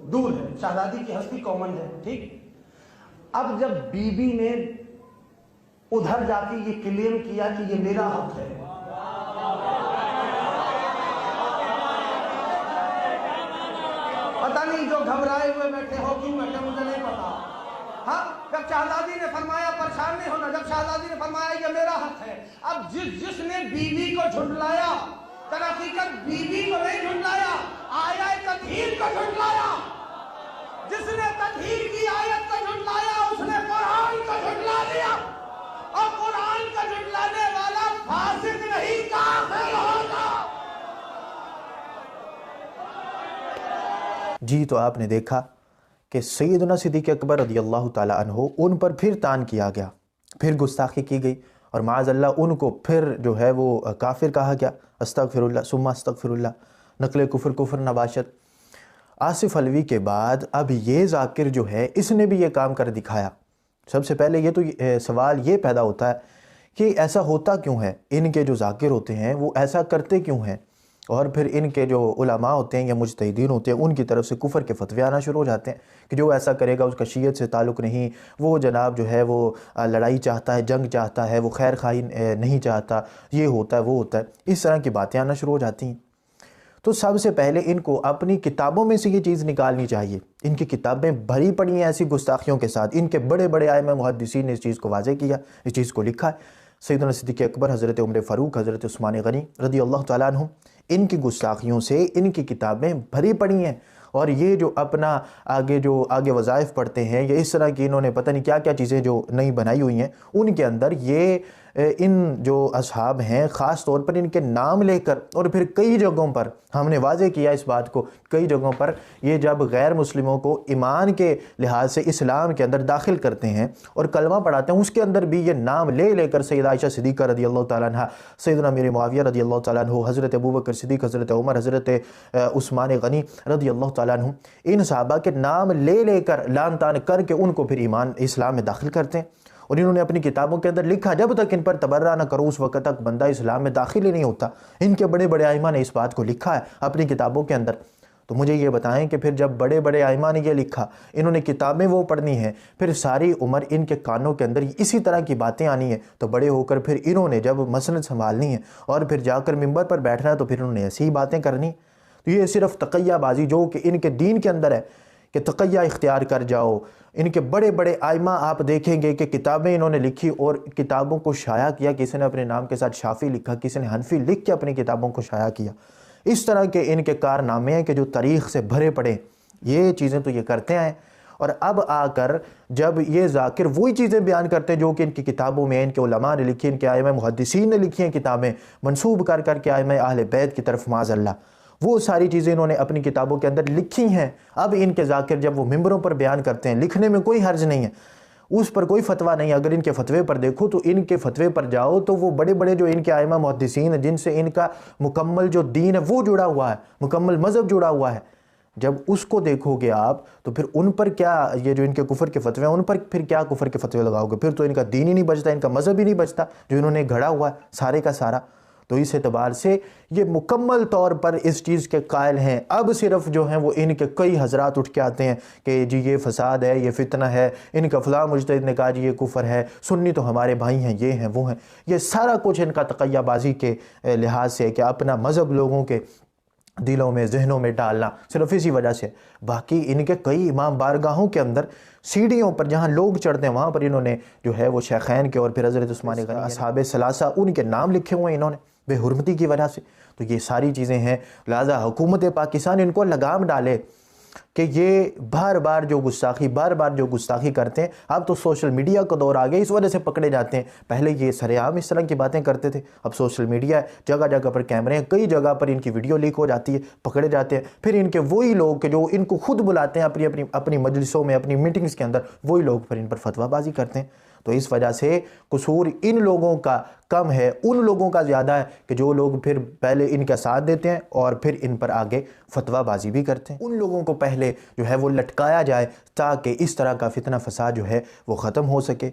دور ہے، شہزادی کی ہستی کامن ہے، ٹھیک۔ اب جب بی بی نے ادھر جا کے یہ کلیم کیا کہ یہ میرا حق ہے، پتہ نہیں جو گھبرائے ہوئے بیٹھے ہو کیوں بیٹھے مجھے نہیں پتا، ہاں جب شہزادی نے فرمایا پریشان نہیں ہونا، جب شہزادی نے فرمایا یہ میرا حق ہے، اب جس نے بیوی کو جھنڈلایا، در حقیقت بیوی کو نہیں جھنڈلایا، آیت تطہیر کو جھنڈلایا، جس نے تطہیر کی آیت کو جھنڈلایا اس نے قرآن کو جھنڈلا دیا، اور قرآن کو جھنڈلانے والا فاسق نہیں کافر ہوگا۔ جی تو آپ نے دیکھا کہ سیدنا صدیق اکبر رضی اللہ تعالیٰ عنہ ان پر پھر تان کیا گیا، پھر گستاخی کی گئی، اور معاذ اللہ ان کو پھر جو ہے وہ کافر کہا گیا، استغفر اللہ ثم استغفر اللہ، نقل کفر کفر نباشت۔ آصف علوی کے بعد اب یہ ذاکر جو ہے اس نے بھی یہ کام کر دکھایا۔ سب سے پہلے یہ تو سوال یہ پیدا ہوتا ہے کہ ایسا ہوتا کیوں ہے، ان کے جو ذاکر ہوتے ہیں وہ ایسا کرتے کیوں ہیں، اور پھر ان کے جو علماء ہوتے ہیں یا مجتہدین ہوتے ہیں ان کی طرف سے کفر کے فتوے آنا شروع ہو جاتے ہیں کہ جو ایسا کرے گا اس کا شیعت سے تعلق نہیں، وہ جناب جو ہے وہ لڑائی چاہتا ہے، جنگ چاہتا ہے، وہ خیر خواہی نہیں چاہتا، یہ ہوتا ہے وہ ہوتا ہے، اس طرح کی باتیں آنا شروع ہو جاتی ہیں۔ تو سب سے پہلے ان کو اپنی کتابوں میں سے یہ چیز نکالنی چاہیے۔ ان کی کتابیں بھری پڑی ہیں ایسی گستاخیوں کے ساتھ، ان کے بڑے بڑے ائمہ محدثین نے اس چیز کو واضح کیا، اس چیز کو لکھا ہے۔ سیدنا صدیق اکبر، حضرت عمر فاروق، حضرت عثمان غنی رضی اللہ تعالیٰ عنہ، ان کی گستاخیوں سے ان کی کتابیں بھری پڑی ہیں، اور یہ جو اپنا آگے وظائف پڑھتے ہیں یا اس طرح کی انہوں نے پتہ نہیں کیا کیا چیزیں جو نئی بنائی ہوئی ہیں، ان کے اندر یہ ان جو اصحاب ہیں خاص طور پر ان کے نام لے کر، اور پھر کئی جگہوں پر ہم نے واضح کیا اس بات کو، کئی جگہوں پر یہ جب غیر مسلموں کو ایمان کے لحاظ سے اسلام کے اندر داخل کرتے ہیں اور کلمہ پڑھاتے ہیں، اس کے اندر بھی یہ نام لے لے کر سیدہ عائشہ صدیقہ رضی اللہ تعالیٰ عنہ، سیدنا امیر معاویہ رضی اللہ تعالیٰ عنہ، حضرت ابوبکر صدیق، حضرت عمر، حضرت عثمان غنی رضی اللہ تعالیٰ عنہ، ان صحابہ کے نام لے لے کر لان تان کر کے ان کو پھر ایمان اسلام میں داخل کرتے ہیں۔ اور انہوں نے اپنی کتابوں کے اندر لکھا جب تک ان پر تبرہ نہ کرو اس وقت تک بندہ اسلام میں داخل ہی نہیں ہوتا۔ ان کے بڑے بڑے ائمہ نے اس بات کو لکھا ہے اپنی کتابوں کے اندر۔ تو مجھے یہ بتائیں کہ پھر جب بڑے بڑے ائمہ نے یہ لکھا، انہوں نے کتابیں وہ پڑھنی ہیں، پھر ساری عمر ان کے کانوں کے اندر اسی طرح کی باتیں آنی ہیں، تو بڑے ہو کر پھر انہوں نے جب مسند سنبھالنی ہے اور پھر جا کر منبر پر بیٹھنا ہے تو پھر انہوں نے ایسی ہی باتیں کرنی۔ تو یہ صرف تقیہ بازی جو کہ ان کے دین کے اندر ہے کہ تقیہ اختیار کر جاؤ۔ ان کے بڑے بڑے ائمہ آپ دیکھیں گے کہ کتابیں انہوں نے لکھی اور کتابوں کو شائع کیا، کسی نے اپنے نام کے ساتھ شافعی لکھا، کسی نے حنفی لکھ کے اپنی کتابوں کو شائع کیا۔ اس طرح کے ان کے کارنامے ہیں کہ جو تاریخ سے بھرے پڑے، یہ چیزیں تو یہ کرتے ہیں۔ اور اب آ کر جب یہ ذاکر وہی چیزیں بیان کرتے ہیں جو کہ ان کی کتابوں میں ان کے علماء نے لکھی، ان کے ائمہ محدثین نے لکھی ہیں کتابیں، منسوب کر کر کے ائمہ اہل بیت کی طرف معاذ اللہ، وہ ساری چیزیں انہوں نے اپنی کتابوں کے اندر لکھی ہیں۔ اب ان کے ذاکر جب وہ ممبروں پر بیان کرتے ہیں، لکھنے میں کوئی حرج نہیں ہے، اس پر کوئی فتویٰ نہیں۔ اگر ان کے فتوے پر دیکھو تو ان کے فتوے پر جاؤ تو وہ بڑے بڑے جو ان کے ائمہ محدثین ہیں جن سے ان کا مکمل جو دین ہے وہ جڑا ہوا ہے، مکمل مذہب جڑا ہوا ہے، جب اس کو دیکھو گے آپ تو پھر ان پر کیا، یہ جو ان کے کفر کے فتوے ہیں ان پر پھر کیا کفر کے فتوے لگاؤ گے؟ پھر تو ان کا دین ہی نہیں بچتا، ان کا مذہب ہی نہیں بچتا جو انہوں نے گھڑا ہوا ہے سارے کا سارا۔ تو اس اعتبار سے یہ مکمل طور پر اس چیز کے قائل ہیں۔ اب صرف جو ہیں وہ ان کے کئی حضرات اٹھ کے آتے ہیں کہ جی یہ فساد ہے، یہ فتنہ ہے، ان کا فلاں مجتہد نے کہا جی یہ کفر ہے، سنی تو ہمارے بھائی ہیں، یہ ہیں وہ ہیں۔ یہ سارا کچھ ان کا تقیہ بازی کے لحاظ سے کہ اپنا مذہب لوگوں کے دلوں میں ذہنوں میں ڈالنا، صرف اسی وجہ سے۔ باقی ان کے کئی امام بارگاہوں کے اندر سیڑھیوں پر جہاں لوگ چڑھتے ہیں وہاں پر انہوں نے جو ہے وہ شیخین کے اور پھر حضرت عثمان غنی، اصحاب ثلاثہ، ان کے نام لکھے ہوئے ہیں انہوں نے بے حرمتی کی وجہ سے۔ تو یہ ساری چیزیں ہیں، لہذا حکومت پاکستان ان کو لگام ڈالے کہ یہ بار بار جو گستاخی کرتے ہیں۔ اب تو سوشل میڈیا کا دور آ گیا، اس وجہ سے پکڑے جاتے ہیں۔ پہلے یہ سر عام اس طرح کی باتیں کرتے تھے، اب سوشل میڈیا ہے، جگہ جگہ پر کیمرے ہیں، کئی جگہ پر ان کی ویڈیو لیک ہو جاتی ہے، پکڑے جاتے ہیں۔ پھر ان کے وہی لوگ کہ جو ان کو خود بلاتے ہیں اپنی مجلسوں میں، اپنی میٹنگز کے اندر، وہی لوگ پھر ان پر فتویٰ بازی کرتے ہیں۔ تو اس وجہ سے قصور ان لوگوں کا کم ہے، ان لوگوں کا زیادہ ہے کہ جو لوگ پھر پہلے ان کا ساتھ دیتے ہیں اور پھر ان پر آگے فتویٰ بازی بھی کرتے ہیں۔ ان لوگوں کو پہلے جو ہے وہ لٹکایا جائے تاکہ اس طرح کا فتنہ فساد جو ہے وہ ختم ہو سکے۔